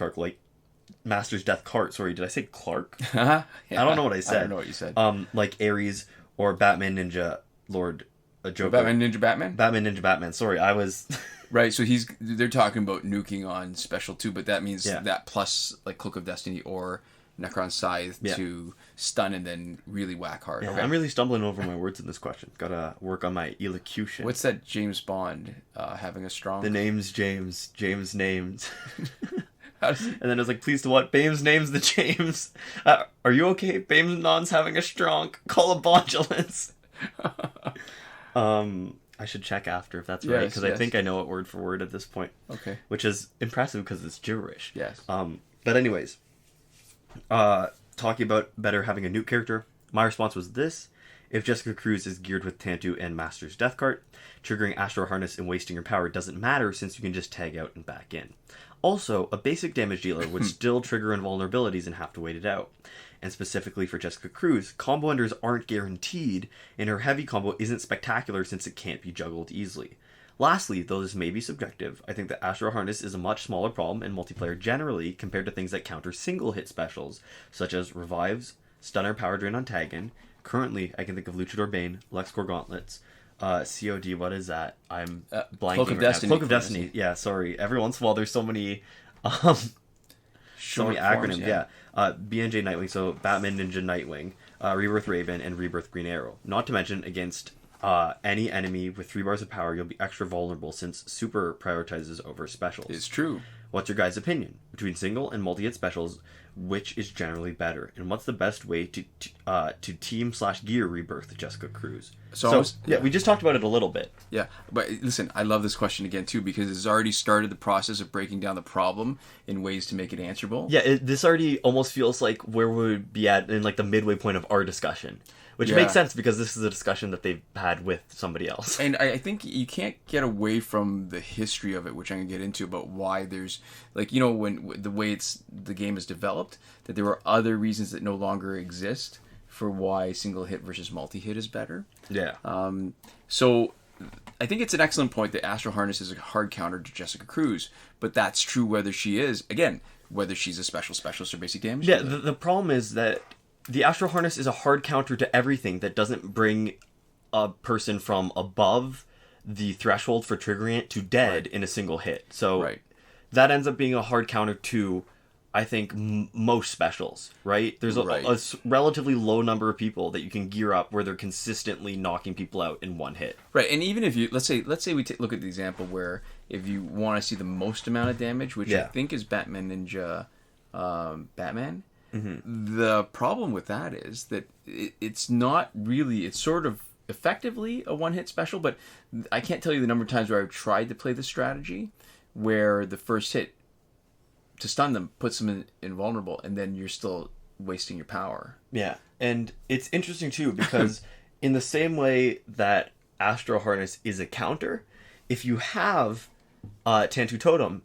Cart. Sorry, did I say Clark? Yeah, I don't know what I said. I don't know what you said. Like Ares or Batman Ninja Lord Joker. Batman Ninja Batman? Batman Ninja Batman. Sorry, I was... Right, so they're talking about nuking on Special 2, but that means that plus like Cloak of Destiny or Necron Scythe to stun and then really whack hard. Yeah, okay. I'm really stumbling over my words in this question. Gotta work on my elocution. What's that James Bond having a strong... The name's James. James names. And then it was like, please to what? Bames names the James. Are you okay? Bames non's having a strong. Call a bondulance. I should check after if that's right, because I think I know it word for word at this point. Okay. Which is impressive because it's gibberish. Yes. But anyways, Talking about better having a nuke character, my response was this. If Jessica Cruz is geared with Tantu and Master's Death Cart, triggering Astro Harness and wasting your power doesn't matter since you can just tag out and back in. Also, a basic damage dealer would still trigger invulnerabilities and have to wait it out. And specifically for Jessica Cruz, combo enders aren't guaranteed, and her heavy combo isn't spectacular since it can't be juggled easily. Lastly, though this may be subjective, I think that Astro Harness is a much smaller problem in multiplayer generally compared to things that counter single hit specials, such as Revives, Stunner Power Drain on Taggin. Currently, I can think of Luchador Bane, LexCorp Gauntlets, COD, what is that? I'm blanking Cloak of right Destiny. now. Cloak of Destiny, yeah, sorry. Every once in a while there's so many acronyms, Forms, yeah. BNJ Nightwing, so Batman Ninja Nightwing, Rebirth Raven, and Rebirth Green Arrow. Not to mention, against any enemy with 3 bars of power, you'll be extra vulnerable since Super prioritizes over specials. It's true. What's your guys' opinion? Between single and multi-hit specials, which is generally better? And what's the best way to team/gear Rebirth Jessica Cruz? So we just talked about it a little bit. Yeah, but listen, I love this question again too because it's already started the process of breaking down the problem in ways to make it answerable. Yeah, this already almost feels like where we would be at in like the midway point of our discussion. Which makes sense because this is a discussion that they've had with somebody else. And I think you can't get away from the history of it, which I'm going to get into about why there's, like, you know, when the way the game is developed, that there are other reasons that no longer exist for why single hit versus multi-hit is better. Yeah. So I think it's an excellent point that Astro Harness is a hard counter to Jessica Cruz, but that's true whether she is, again, whether she's a specialist or basic damage. Yeah, the problem is that the Astro Harness is a hard counter to everything that doesn't bring a person from above the threshold for triggering it to dead in a single hit. So that ends up being a hard counter to, I think, most specials, right? There's a relatively low number of people that you can gear up where they're consistently knocking people out in one hit. Right, and even if you, let's say we look at the example where if you want to see the most amount of damage, which I think is Batman Ninja Batman, the problem with that is that it's not really, it's sort of effectively a one-hit special, but I can't tell you the number of times where I've tried to play the strategy where the first hit to stun them puts them invulnerable, and then you're still wasting your power. Yeah, and it's interesting too because in the same way that Astro Harness is a counter, if you have Tantu Totem,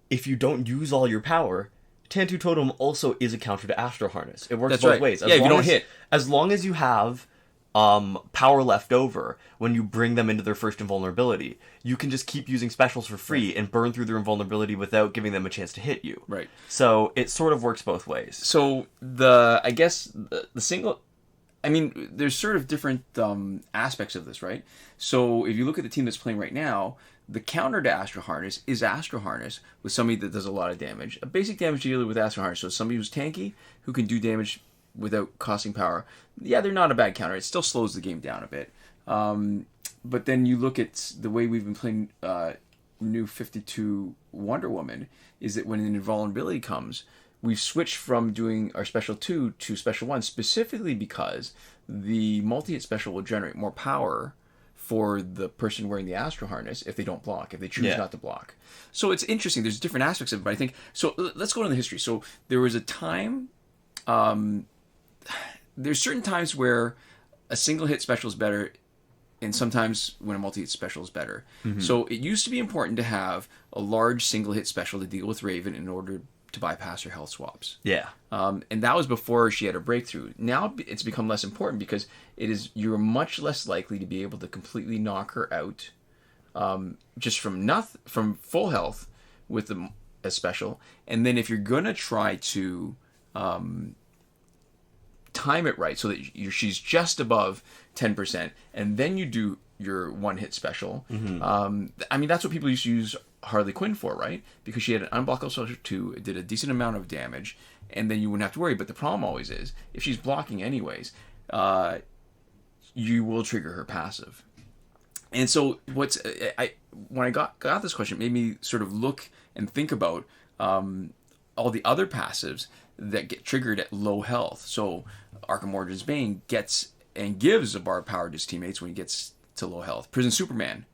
if you don't use all your power, Tantu Totem also is a counter to Astro Harness. It works both ways. If you don't hit. As long as you have power left over when you bring them into their first invulnerability, you can just keep using specials for free and burn through their invulnerability without giving them a chance to hit you. Right. So it sort of works both ways. So I guess the single, I mean, there's sort of different aspects of this, right? So if you look at the team that's playing right now, the counter to Astro Harness is Astro Harness with somebody that does a lot of damage. A basic damage dealer with Astro Harness, so somebody who's tanky, who can do damage without costing power. Yeah, they're not a bad counter. It still slows the game down a bit. But then you look at the way we've been playing New 52 Wonder Woman, is that when an invulnerability comes, we've switched from doing our Special 2 to Special 1, specifically because the multi-hit special will generate more power for the person wearing the Astro Harness if they don't block, if they choose not to block. So it's interesting. There's different aspects of it, but I think... So let's go into the history. So there was a time... there's certain times where a single hit special is better, and sometimes when a multi-hit special is better. So it used to be important to have a large single hit special to deal with Raven in order to bypass her health swaps. Yeah. And that was before she had her breakthrough. Now it's become less important because you're much less likely to be able to completely knock her out just from full health with a special. And then if you're going to try to time it right so that she's just above 10%, and then you do your one-hit special. I mean, that's what people used to use Harley Quinn for, right? Because she had an unblockable special 2, it did a decent amount of damage, and then you wouldn't have to worry. But the problem always is, if she's blocking anyways, you will trigger her passive. And so when I got this question, it made me sort of look and think about all the other passives that get triggered at low health. So Arkham Origins Bane gets and gives a bar of power to his teammates when he gets to low health. Prison Superman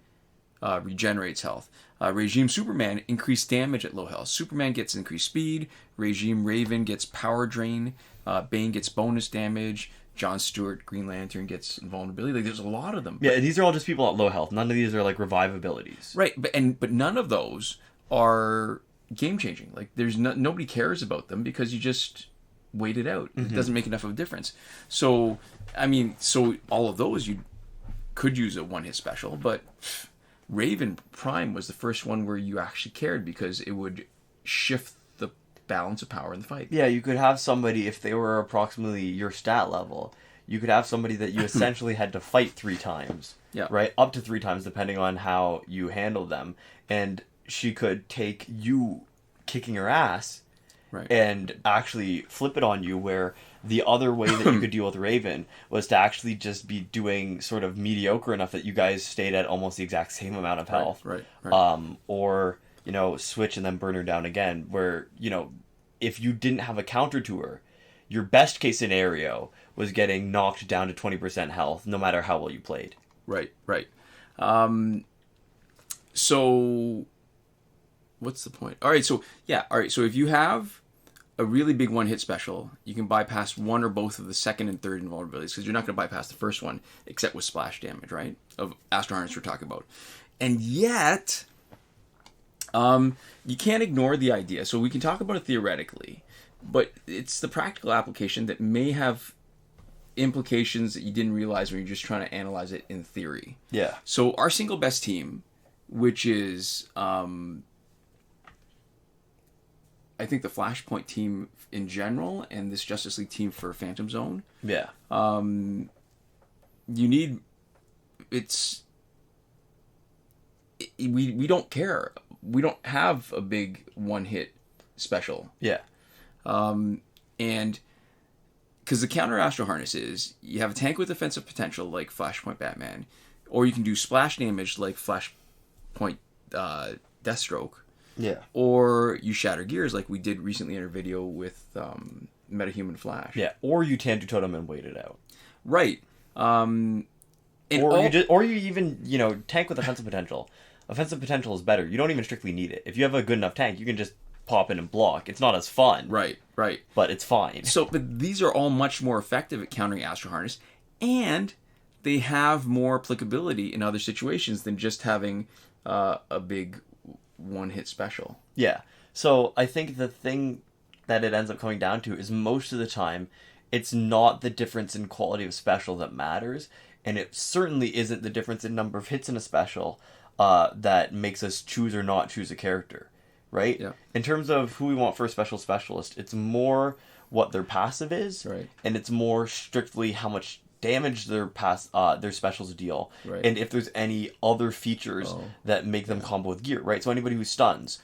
regenerates health. Regime Superman, increased damage at low health. Superman gets increased speed. Regime Raven gets power drain. Bane gets bonus damage. John Stewart, Green Lantern, gets invulnerability. Like, there's a lot of them. Yeah, these are all just people at low health. None of these are like revive abilities. Right, but none of those are game changing. Like, there's nobody cares about them because you just wait it out. It doesn't make enough of a difference. So, I mean, all of those you could use a one-hit special, but Raven Prime was the first one where you actually cared because it would shift the balance of power in the fight. Yeah, you could have somebody, if they were approximately your stat level, you could have somebody that you essentially had to fight 3 times. Yeah. Right? Up to 3 times, depending on how you handled them. And she could take you kicking her ass and actually flip it on you, where the other way that you could deal with Raven was to actually just be doing sort of mediocre enough that you guys stayed at almost the exact same amount of health. Right. Or, switch and then burn her down again, where, if you didn't have a counter to her, your best case scenario was getting knocked down to 20% health, no matter how well you played. Right. So, what's the point? All right, so if you have a really big one-hit special, you can bypass one or both of the second and third invulnerabilities, because you're not going to bypass the first one, except with splash damage, right? Of Astro Harness we're talking about. And yet, you can't ignore the idea. So we can talk about it theoretically, but it's the practical application that may have implications that you didn't realize when you're just trying to analyze it in theory. Yeah. So our single best team, which is... I think the Flashpoint team in general and this Justice League team for Phantom Zone. Yeah. You need... We don't care. We don't have a big one-hit special. Yeah. And... Because the counter Astro Harness is, you have a tank with offensive potential like Flashpoint Batman, or you can do splash damage like Flashpoint Deathstroke. Yeah. Or you shatter gears like we did recently in our video with Metahuman Flash. Yeah. Or you Tantu Totem and wait it out. Right. You even tank with offensive potential. Offensive potential is better. You don't even strictly need it. If you have a good enough tank, you can just pop in and block. It's not as fun. Right. But it's fine. But these are all much more effective at countering Astro Harness, and they have more applicability in other situations than just having a big one-hit special. Yeah. So I think the thing that it ends up coming down to is most of the time it's not the difference in quality of special that matters, and it certainly isn't the difference in number of hits in a special that makes us choose or not choose a character, right? Yeah. In terms of who we want for a special specialist, it's more what their passive is, right, and it's more strictly how much damage their specials deal, right, and if there's any other features that make them combo with gear, right? So anybody who stuns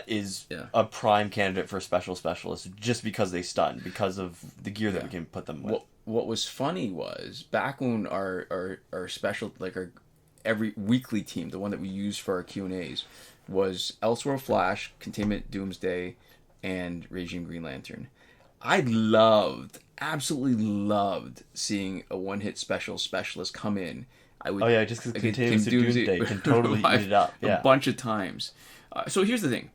is a prime candidate for a special specialist just because they stun, because of the gear that we can put them with. What was funny was back when our special, like our every weekly team, the one that we used for our Q&As, was Elseworld Flash, Containment Doomsday, and Regime Green Lantern. I absolutely loved seeing a one-hit specialist come in. Just because Containment Doomsday can totally eat it up. Yeah. A bunch of times. So here's the thing.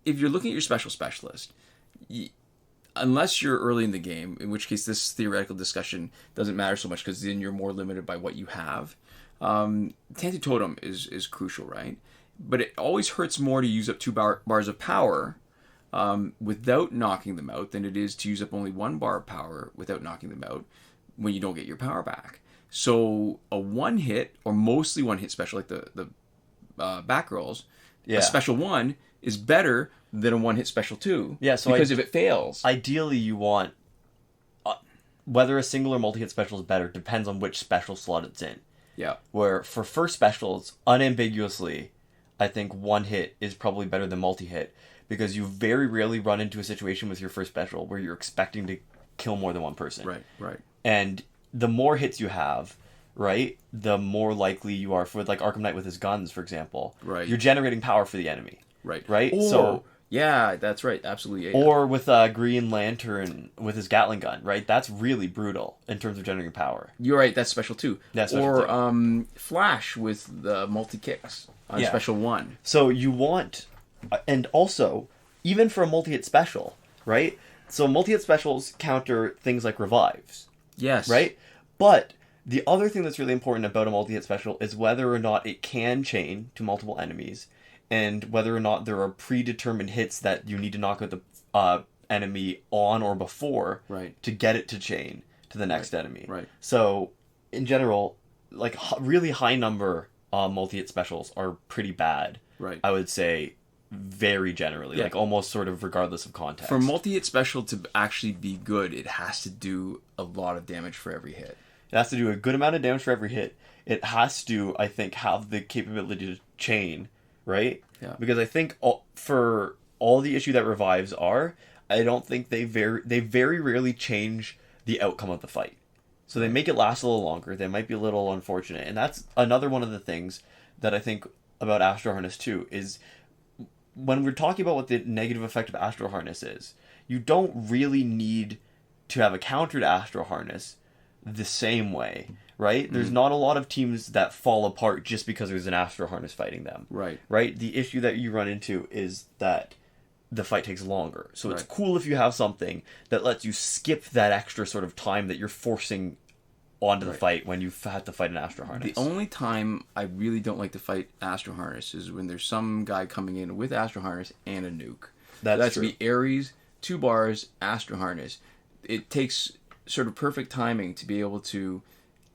If you're looking at your specialist, unless you're early in the game, in which case this theoretical discussion doesn't matter so much because then you're more limited by what you have. Tantu Totem is crucial, right? But it always hurts more to use up 2 bars of power without knocking them out than it is to use up only 1 bar of power without knocking them out when you don't get your power back. So a one-hit, or mostly one-hit special, like the Batgirls, a special 1 is better than a one-hit special 2. Yeah, so because if it fails... Ideally, you want... whether a single or multi-hit special is better depends on which special slot it's in. Yeah. Where for first specials, unambiguously, I think one hit is probably better than multi-hit, because you very rarely run into a situation with your first special where you're expecting to kill more than one person. Right. And the more hits you have, right, the more likely you are for, like, Arkham Knight with his guns, for example. Right. You're generating power for the enemy. Right. Right? Or so Yeah, that's right. Absolutely. Yeah. Or with Green Lantern with his Gatling gun, right? That's really brutal in terms of generating power. You're right. That's special 2. That's special or 2. Flash with the multi-kicks on special 1. So you want... And also, even for a multi-hit special, right? So multi-hit specials counter things like revives. Yes. Right? But the other thing that's really important about a multi-hit special is whether or not it can chain to multiple enemies, and whether or not there are predetermined hits that you need to knock out the enemy on or before to get it to chain to the next enemy. Right. So, in general, like really high number multi-hit specials are pretty bad. Right. I would say very generally, like almost sort of regardless of context. For a multi-hit special to actually be good, it has to do a lot of damage for every hit. It has to do a good amount of damage for every hit. It has to, I think, have the capability to chain, right? Yeah. Because I think for all the issue that revives are, I don't think they very rarely change the outcome of the fight. So they make it last a little longer. They might be a little unfortunate. And that's another one of the things that I think about Astro Harness 2 is when we're talking about what the negative effect of Astro Harness is, you don't really need to have a counter to Astro Harness the same way, right? There's not a lot of teams that fall apart just because there's an Astro Harness fighting them. Right. Right? The issue that you run into is that the fight takes longer. So it's cool if you have something that lets you skip that extra sort of time that you're forcing onto the fight when you've had to fight an Astro Harness. The only time I really don't like to fight Astro Harness is when there's some guy coming in with Astro Harness and a nuke. That's true. To be Ares, 2 bars, Astro Harness. It takes sort of perfect timing to be able to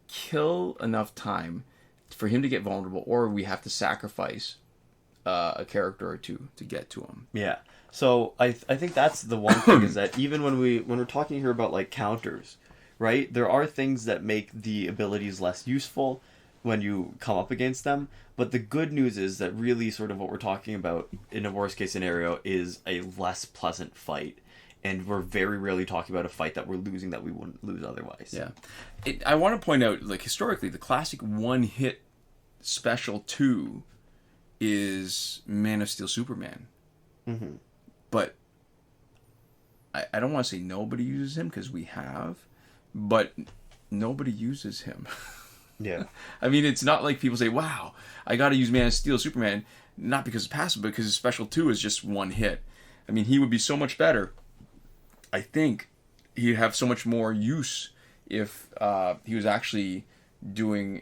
kill enough time for him to get vulnerable, or we have to sacrifice a character or two to get to him. Yeah. So I think that's the one thing is that even when we're talking here about like counters, right? There are things that make the abilities less useful when you come up against them. But the good news is that really sort of what we're talking about in a worst case scenario is a less pleasant fight. And we're very rarely talking about a fight that we're losing that we wouldn't lose otherwise. Yeah. I want to point out, like, historically, the classic one-hit special 2 is Man of Steel Superman. Mm-hmm. But I don't want to say nobody uses him, because we have, but nobody uses him. Yeah. I mean, it's not like people say, wow, I got to use Man of Steel Superman, not because it's passive, but because his special 2 is just one hit. I mean, he would be so much better. I think he'd have so much more use if he was actually doing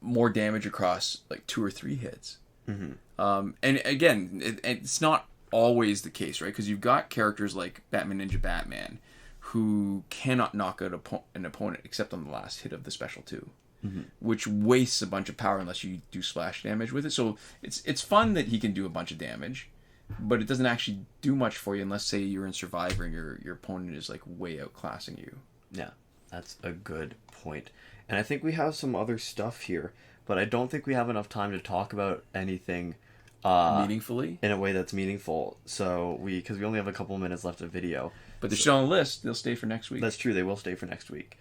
more damage across like 2 or 3 hits. Mm-hmm. And again, it's not always the case, right? Because you've got characters like Batman Ninja Batman who cannot knock out an opponent except on the last hit of the special 2. Mm-hmm. Which wastes a bunch of power unless you do splash damage with it. So it's fun that he can do a bunch of damage, but it doesn't actually do much for you unless, say, you're in Survivor and your opponent is like way outclassing you. Yeah, that's a good point. And I think we have some other stuff here, but I don't think we have enough time to talk about anything meaningfully in a way that's meaningful. So because we only have a couple minutes left of video. But they're still on the list. They'll stay for next week. That's true. They will stay for next week.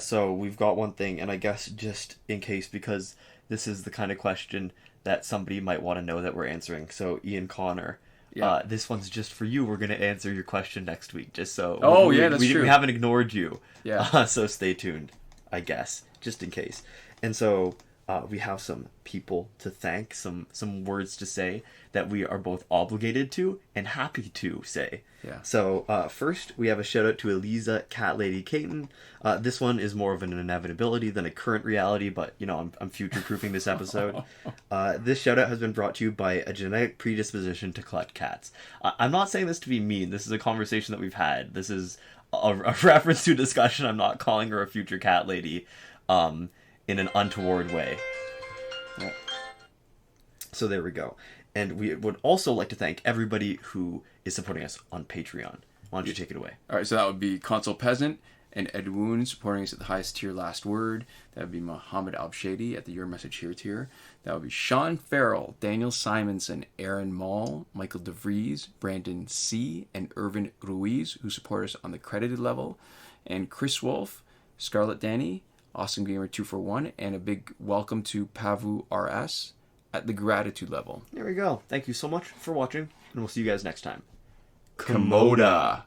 So we've got one thing, and I guess just in case, because this is the kind of question that somebody might want to know that we're answering. So Ian Connor, this one's just for you. We're going to answer your question next week, just so. That's true. We haven't ignored you. Yeah. So stay tuned, I guess, just in case. And so we have some people to thank, some words to say that we are both obligated to and happy to say. Yeah. So first, we have a shout out to Eliza Cat Lady Caton. This one is more of an inevitability than a current reality, but I'm future proofing this episode. This shout out has been brought to you by a genetic predisposition to collect cats. I'm not saying this to be mean. This is a conversation that we've had. This is a reference to a discussion. I'm not calling her a future cat lady in an untoward way. Yeah. So there we go. And we would also like to thank everybody who is supporting us on Patreon. Why don't you take it away? All right, so that would be Console Peasant and Edwoon supporting us at the highest tier, Last Word. That would be Mohammed Albshaiti at the Your Message Here tier. That would be Shawn Farrell, Daniel Simonson, Aaron Maule, Michael DeVries, Brandon C., and Irvin Ruiz, who support us on the credited level. And Chris Wolf, Scarlet Danny, Awesome Gamer 241, and a big welcome to Pavu RS, at the gratitude level. There we go. Thank you so much for watching, and we'll see you guys next time. Komoda.